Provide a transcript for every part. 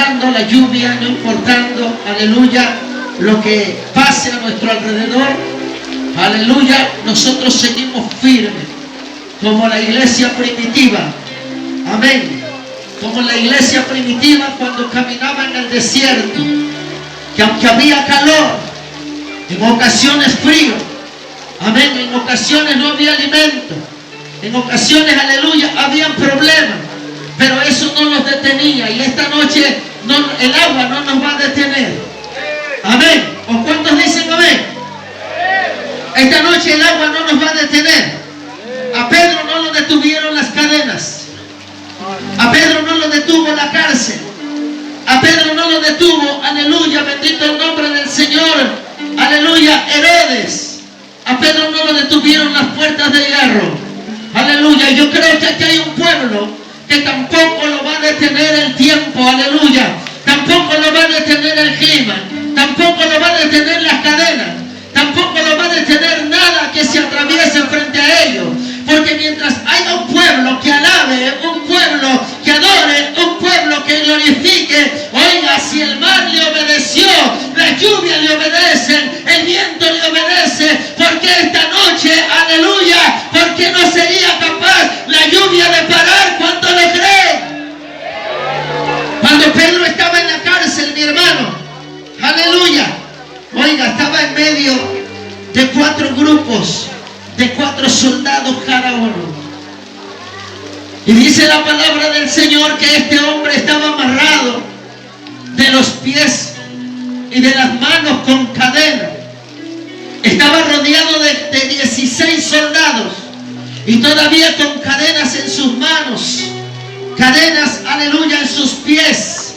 importando la lluvia, no importando, aleluya, lo que pase a nuestro alrededor, aleluya, nosotros seguimos firmes, como la iglesia primitiva, amén, como la iglesia primitiva cuando caminaba en el desierto, que aunque había calor, en ocasiones frío, amén, en ocasiones no había alimento, en ocasiones, aleluya, habían problemas, pero eso no nos detenía. Y esta noche el agua no nos va a detener, amén. ¿O cuántos dicen amén? Esta noche el agua no nos va a detener. A Pedro no lo detuvieron las cadenas, a Pedro no lo detuvo la cárcel, a Pedro no lo detuvo, aleluya, bendito el nombre del Señor, aleluya, Herodes. A Pedro no lo detuvieron las puertas de hierro, aleluya. Yo creo que aquí hay un pueblo que tampoco lo va a detener el tiempo, aleluya, tampoco lo va a detener el clima, tampoco lo va a detener las cadenas, tampoco lo va a detener nada que se atraviese frente a ellos, porque mientras haya un pueblo que alabe, un pueblo que adore, un pueblo que glorifique, oiga, si el mar le obedeció, la lluvia le obedece, el viento le obedece, porque esta noche, aleluya, porque no sería capaz la lluvia de parar. ¿Cuánto lo creen? Cuando Pedro estaba en la cárcel, mi hermano, aleluya, oiga, estaba en medio de 4 grupos, de 4 soldados cada uno. Y dice la palabra del Señor que este hombre estaba amarrado de los pies y de las manos con cadena. Estaba rodeado de 16 soldados y todavía con cadenas en sus manos, cadenas, aleluya, en sus pies.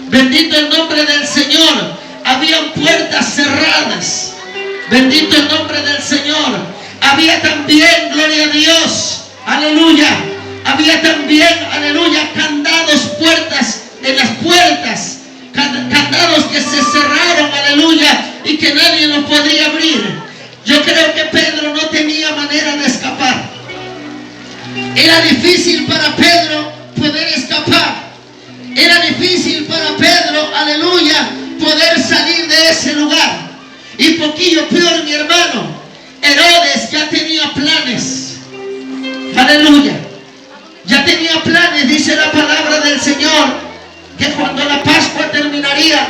Bendito el nombre del Señor. Habían puertas cerradas. Bendito el nombre del Señor. Había también, gloria a Dios, aleluya, había también, aleluya, candados, puertas en las puertas, candados que se cerraron, aleluya, y que nadie los podía abrir. Yo creo que Pedro no tenía manera de escapar. Era difícil para Pedro poder escapar. Era difícil para Pedro, aleluya, poder salir de ese lugar. Y poquillo peor, mi hermano, Herodes ya tenía planes, aleluya, ya tenía planes. Dice la palabra del Señor que cuando la Pascua terminaría,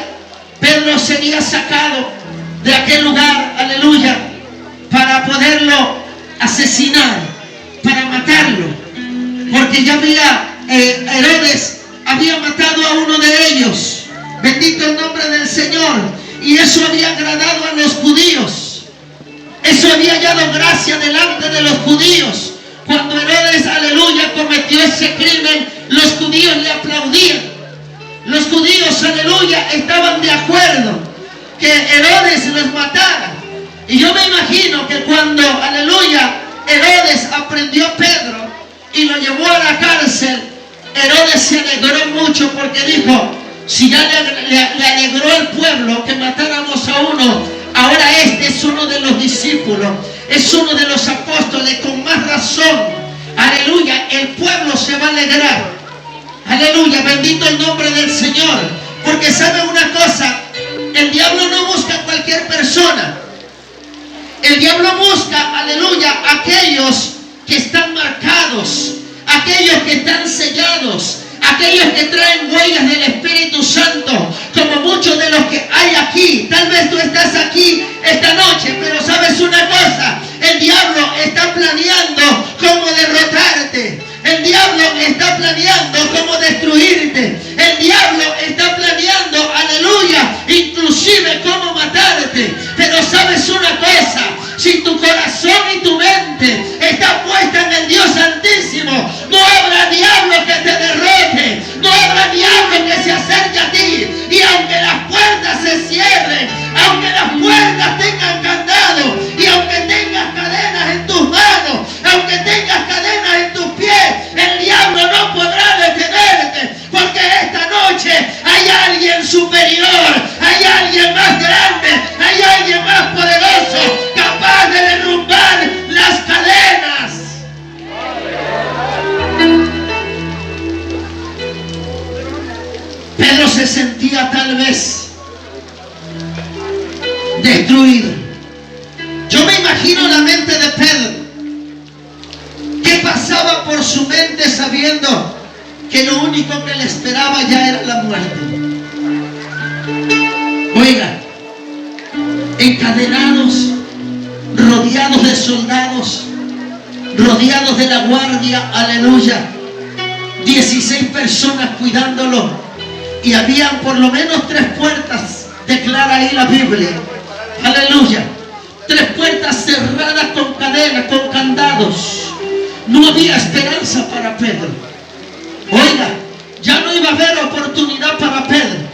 Pedro sería sacado de aquel lugar, aleluya, para poderlo asesinar, para matarlo, porque ya había, Herodes había matado a uno de ellos, bendito el nombre del Señor, y eso había agradado a los judíos. Eso había hallado gracia delante de los judíos. Cuando Herodes, aleluya, cometió ese crimen, los judíos le aplaudían. Los judíos, aleluya, estaban de acuerdo que Herodes los matara. Y yo me imagino que cuando, aleluya, Herodes aprendió a Pedro y lo llevó a la cárcel, Herodes se alegró mucho porque dijo, si ya le alegró al pueblo que matáramos a uno, ahora este es uno de los discípulos, es uno de los apóstoles, con más razón, aleluya, el pueblo se va a alegrar, aleluya, bendito el nombre del Señor, porque sabe una cosa, el diablo no busca a cualquier persona, el diablo busca, aleluya, aquellos que están marcados, aquellos que están sellados, aquellos que traen huellas del Espíritu Santo, como muchos de los que hay aquí. Tal vez tú estás aquí esta noche, pero sabes una cosa, el diablo está planeando cómo derrotarte, el diablo está planeando cómo destruirte, el diablo está planeando, aleluya, inclusive cómo matarte. Pero sabes una cosa, si tu corazón y tu mente está puesta en el Dios Santísimo, no habrá diablo que te derrote, no habrá diablo que se acerque Pedro se sentía tal vez destruido. Yo me imagino la mente de Pedro. ¿Qué pasaba por su mente sabiendo que lo único que le esperaba ya era la muerte? Oiga, encadenados, rodeados de soldados, rodeados de la guardia, aleluya, 16 personas cuidándolo, y habían por lo menos 3 puertas, declara ahí la Biblia, aleluya, 3 puertas cerradas con cadenas, con candados. No había esperanza para Pedro. Oiga, ya no iba a haber oportunidad para Pedro.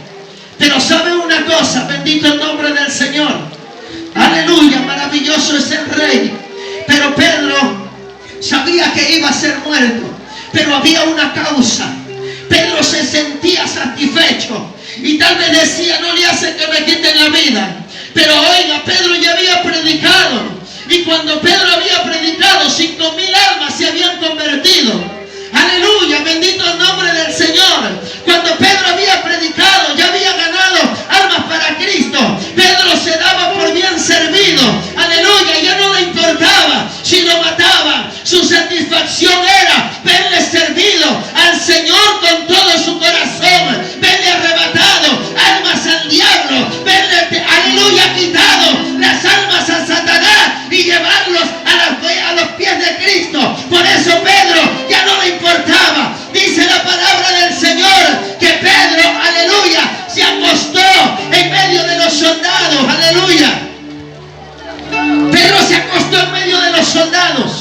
Pero sabe una cosa, bendito el nombre del Señor, aleluya, maravilloso es el Rey. Pero Pedro sabía que iba a ser muerto, pero había una causa. Pedro se sentía satisfecho y tal vez decía: no le hace que me quiten la vida. Pero oiga, Pedro ya había predicado, y cuando Pedro había predicado, 5,000 almas se habían convertido. Aleluya, bendito el nombre del Señor. Cuando Pedro había predicado, ya había ganado almas para Cristo. Pedro se daba por bien servido. Aleluya, ya no le importaba si lo mataban. Su satisfacción era verle servido al Señor con todo su corazón, verle arrebatado almas al diablo, verle, aleluya, quitado las almas a Satanás y llevarlos a los pies de Cristo. Por eso Pedro ya no le importaba. Dice la palabra del Señor que Pedro, aleluya, se acostó en medio de los soldados, aleluya. Pedro se acostó en medio de los soldados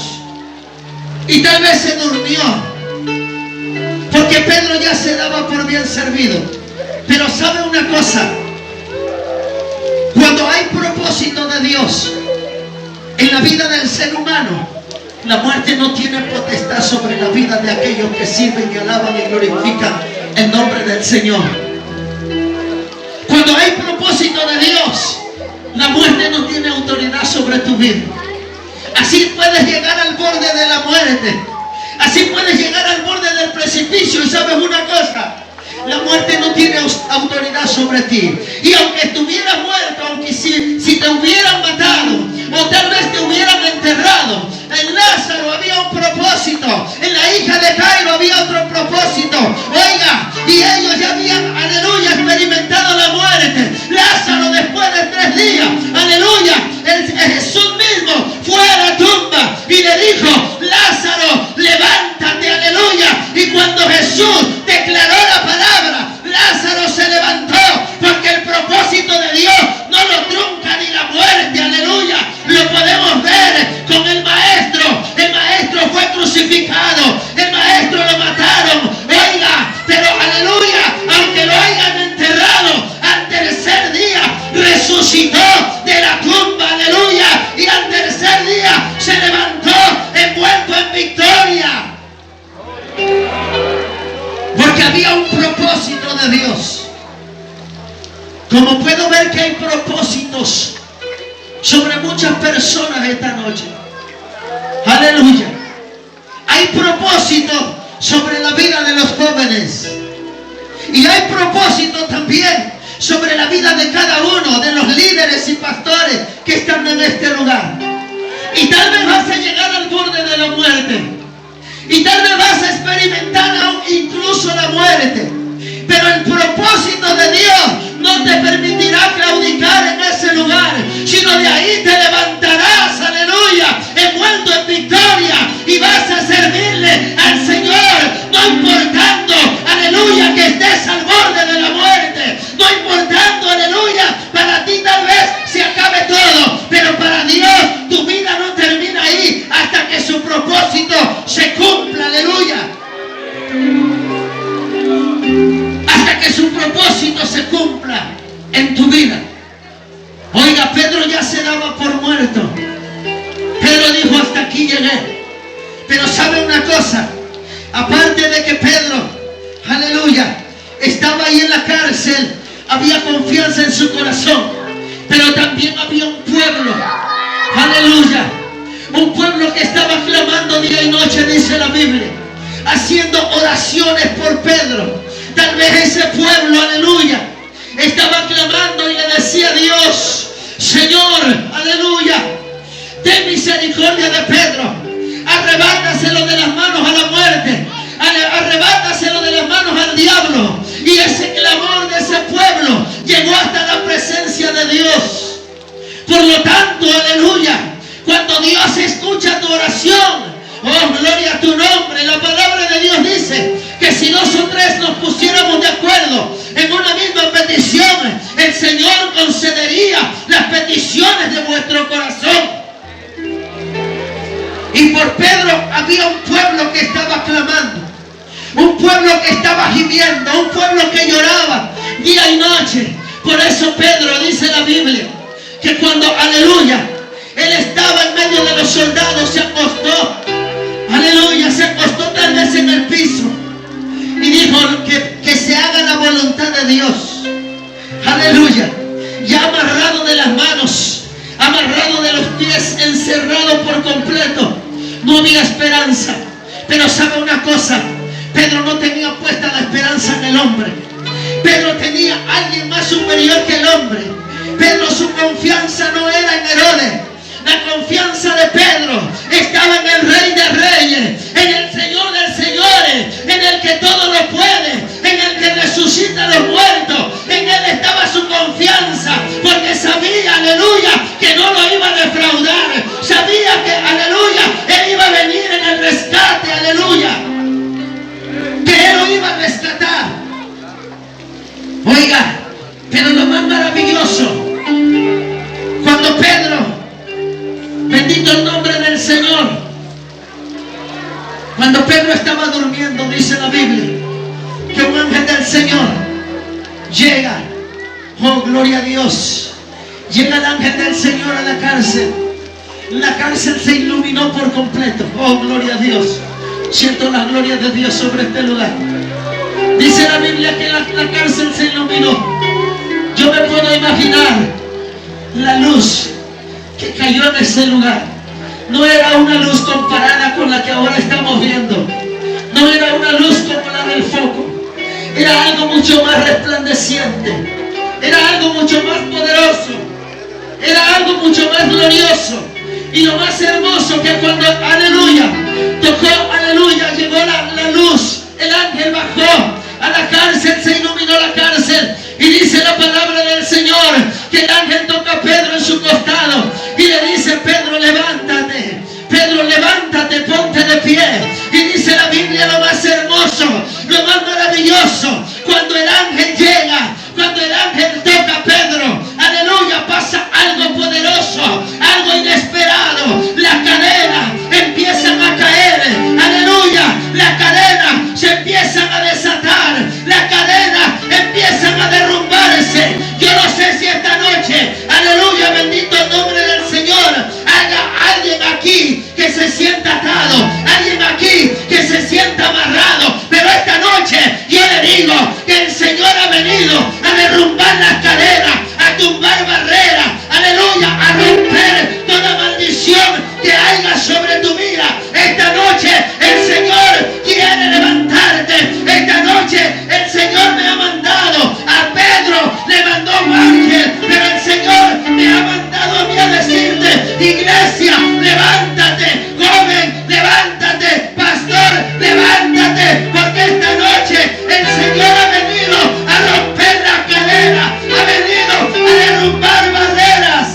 y tal vez se durmió, porque Pedro ya se daba por bien servido. Pero sabe una cosa, cuando hay propósito de Dios en la vida del ser humano, la muerte no tiene potestad sobre la vida de aquellos que sirven y alaban y glorifican el nombre del Señor. Cuando hay propósito de Dios, la muerte no tiene autoridad sobre tu vida. Así puedes llegar al borde de la muerte, así puedes llegar al borde del precipicio, y sabes una cosa, la muerte no tiene autoridad sobre ti. Y aunque estuvieras muerto, aunque si te hubieran matado, o tal vez te hubieran enterrado, en Lázaro había un propósito, en la hija de Jairo había otro propósito. Oiga, y ellos ya habían, aleluya, experimentado la muerte. Lázaro, después de 3 días, aleluya, Jesús mismo fue a la tumba y le dijo: Lázaro, levántate, aleluya. Y cuando Jesús declaró la palabra, Lázaro se levantó, porque el propósito de Dios no lo trunca ni la muerte, aleluya. Lo podemos ver con el maestro. El maestro fue crucificado, el maestro lo mataron, oiga, pero aleluya, aunque lo hayan enterrado, al tercer día resucitó de la tumba, aleluya, y al tercer día se levantó envuelto en victoria, porque había un propósito de Dios. Como puedo ver que hay propósitos sobre muchas personas esta noche, aleluya, hay propósito sobre la vida de los jóvenes, y hay propósito también sobre la vida de cada uno de los líderes y pastores que están en este lugar. Y tal vez vas a llegar al borde de la muerte, y tal vez vas a experimentar incluso la muerte, pero el propósito de Dios no te permitirá claudicar en ese lugar, sino de ahí te levantarás, aleluya, envuelto en victoria, y vas a servirle al Señor, no importando, aleluya, que estés al borde de la muerte, no importando, aleluya, para ti tal vez se acabe todo, pero para Dios tu vida no termina ahí hasta que su propósito se cumpla, aleluya. Hasta que su propósito se cumpla en tu vida. Oiga, Pedro ya se daba por muerto. Pedro dijo: hasta aquí llegué. Pero sabe una cosa, aparte de que Pedro, aleluya, estaba ahí en la cárcel, había confianza en su corazón, pero también había un pueblo, aleluya, un pueblo que estaba clamando día y noche, dice la Biblia, haciendo oraciones por Pedro, Tal vez ese pueblo, aleluya, estaba clamando y le decía a Dios: Señor, aleluya, ten misericordia de Pedro, arrebátaselo de las manos a la muerte, arrebátaselo de las manos al diablo. Y ese clamor de ese pueblo llegó hasta la presencia de Dios. Por lo tanto, aleluya, cuando Dios escucha tu oración, oh, gloria a tu nombre, la palabra de Dios dice que si 2 o 3 nos pusiéramos de acuerdo en una misma petición, el Señor concedería las peticiones de vuestro corazón. Y por Pedro había un pueblo que estaba clamando, un pueblo que estaba gimiendo, un pueblo que lloraba día y noche. Por eso Pedro, dice la Biblia, que cuando, aleluya, él estaba en medio de los soldados, se acostó, aleluya, se acostó tal vez en el piso y dijo que se haga la voluntad de Dios, aleluya. Ya amarrado de las manos, amarrado de los pies, encerrado por completo, no había esperanza. Pero sabe una cosa, Pedro no tenía puesta la esperanza en el hombre. Pedro tenía a alguien más superior que el hombre. Pedro, su confianza no era en Herodes. La confianza de Pedro estaba en el Rey de Reyes, en el Señor de Señores, en el que todo lo puede, en el que resucita a los muertos. En él estaba su confianza, porque sabía, aleluya, que no lo iba a defraudar. Sabía que, aleluya, él iba a venir en el rescate, aleluya, que él lo iba a rescatar. Oiga, pero lo más maravilloso, cuando Pedro, bendito el nombre del Señor, cuando Pedro estaba durmiendo, dice la Biblia, que un ángel del Señor llega, oh gloria a Dios, llega el ángel del Señor a la cárcel. La cárcel se iluminó por completo, oh gloria a Dios. Siento la gloria de Dios sobre este lugar. Dice la Biblia que la cárcel se iluminó. Yo me puedo imaginar la luz que cayó en ese lugar. No era una luz comparada con la que ahora estamos viendo. No era una luz como la del foco. Era algo mucho más resplandeciente. Era algo mucho más poderoso. Era algo mucho más glorioso. Y lo más hermoso, que cuando, aleluya, tocó, aleluya, llegó la luz, el ángel bajó a la cárcel, se iluminó la cárcel. Y dice la palabra del Señor que el ángel toca a Pedro en su costado y le dice: Pedro, levántate. Pedro, levántate, ponte de pie. Y dice la Biblia lo más hermoso, lo más maravilloso, cuando el ángel llega, cuando el ángel toca a Pedro, aleluya, pasa algo poderoso, algo inesperado. Las cadenas empiezan a caer, aleluya, las cadenas se empiezan a desatar, las cadenas empiezan a derrumbarse. Yo no sé si esta noche, aleluya, bendito el nombre del Señor, haya alguien aquí que se sienta atado, alguien aquí que se sienta amarrado, pero esta noche yo le digo que el Señor ha venido a derrumbar las cadenas, a tumbar barreras, aleluya, a romper toda maldición que haya sobre tu vida. Esta noche el Señor quiere levantarte. Esta noche el Señor me ha mandado, a Pedro le mandó un ángel, pero el Señor me ha mandado a mí a decirte: iglesia, levántate, joven, levántate, pastor, levántate, porque esta noche el Señor ha venido a romper las cadenas, ha venido a derrumbar barreras.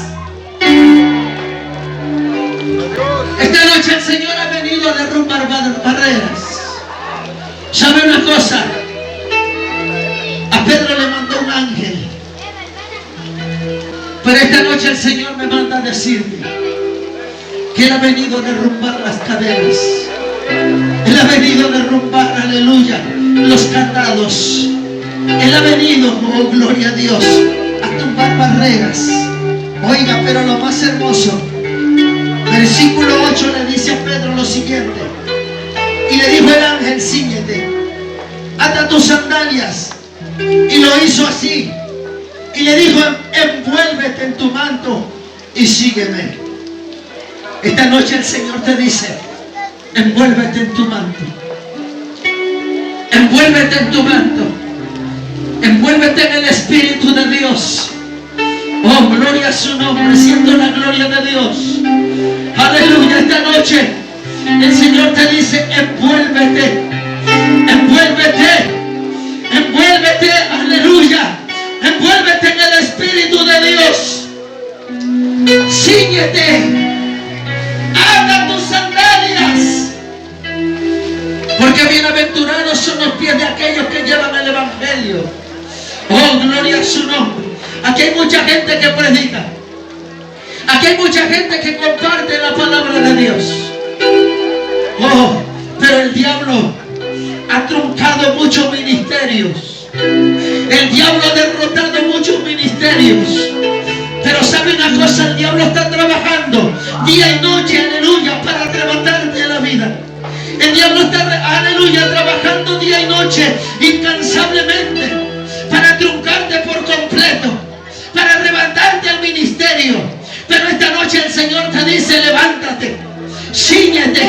Esta noche el Señor ha venido a derrumbar barreras. ¿Sabe una cosa? A Pedro le mandó un ángel, pero esta noche el Señor me manda a decirte que Él ha venido a derrumbar las cadenas. Él ha venido a derrumbar, aleluya, los candados. Él ha venido, oh gloria a Dios, a tumbar barreras. Oiga, pero lo más hermoso, versículo 8 le dice a Pedro lo siguiente: y le dijo el ángel: cíñete, ata tus sandalias. Y lo hizo así. Y le dijo: envuélvete en tu manto y sígueme. Esta noche el Señor te dice: envuélvete en tu manto. Envuélvete en tu manto. Envuélvete en el Espíritu de Dios. Oh, gloria a su nombre. Siento la gloria de Dios. Aleluya. Esta noche el Señor te dice: envuélvete, envuélvete, envuélvete. Aleluya. Envuélvete en el Espíritu de Dios. Síñete. Ata tus sandalias. Porque bienaventurados son los pies de aquellos que llevan el Evangelio. Oh, gloria a su nombre. Aquí hay mucha gente que predica. Aquí hay mucha gente que comparte la palabra de Dios. Oh, pero el diablo ha truncado muchos ministerios. El diablo ha derrotado muchos ministerios. Pero sabe una cosa, el diablo está trabajando día y noche, aleluya, para arrebatarte la vida. El diablo está, aleluya, trabajando día y noche, incansablemente, para truncarte por completo, para arrebatarte al ministerio. Pero esta noche el Señor te dice: levántate, síñete,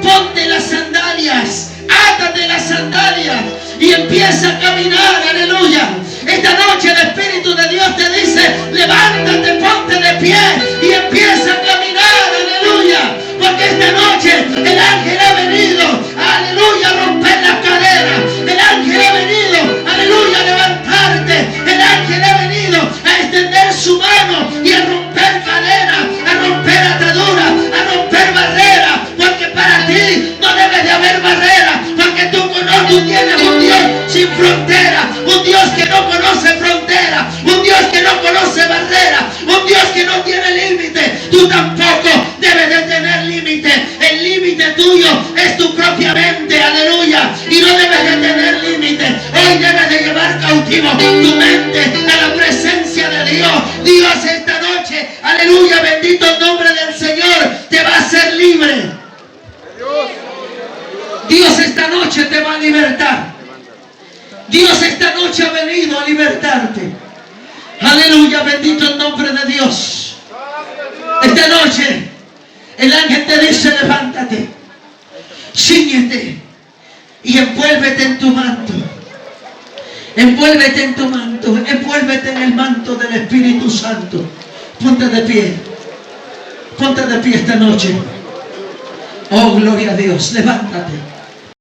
ponte las sandalias, átate las sandalias y empieza a caminar, aleluya. Esta noche el Espíritu de Dios te dice: levántate, ponte de pie y empieza a caminar, aleluya. Porque esta noche el ángel ha venido, aleluya, a romper las cadenas. El ángel ha venido, aleluya, a levantarte. El ángel ha venido a extender su mano y a romper cadenas, a romper ataduras, a romper barreras. Porque para ti no debe de haber barreras. Porque tú tienes un Dios sin frontera, un Dios que no conoce frontera, un Dios que no conoce barreras, un Dios que no tiene límite. Tú tampoco debes de tener límite. El límite tuyo es tu propia mente, aleluya, y no debes de tener límite. Hoy debes de llevar cautivo tu mente a la presencia de Dios. Dios esta noche, aleluya, bendito el nombre del Señor, te va a hacer libre. Dios esta noche te va a libertar. Dios esta noche ha venido a libertarte. Aleluya, bendito el nombre de Dios. Esta noche el ángel te dice: levántate, síñete y envuélvete en tu manto. Envuélvete en tu manto, envuélvete en el manto del Espíritu Santo. Ponte de pie. Ponte de pie esta noche. Oh, gloria a Dios. Levántate.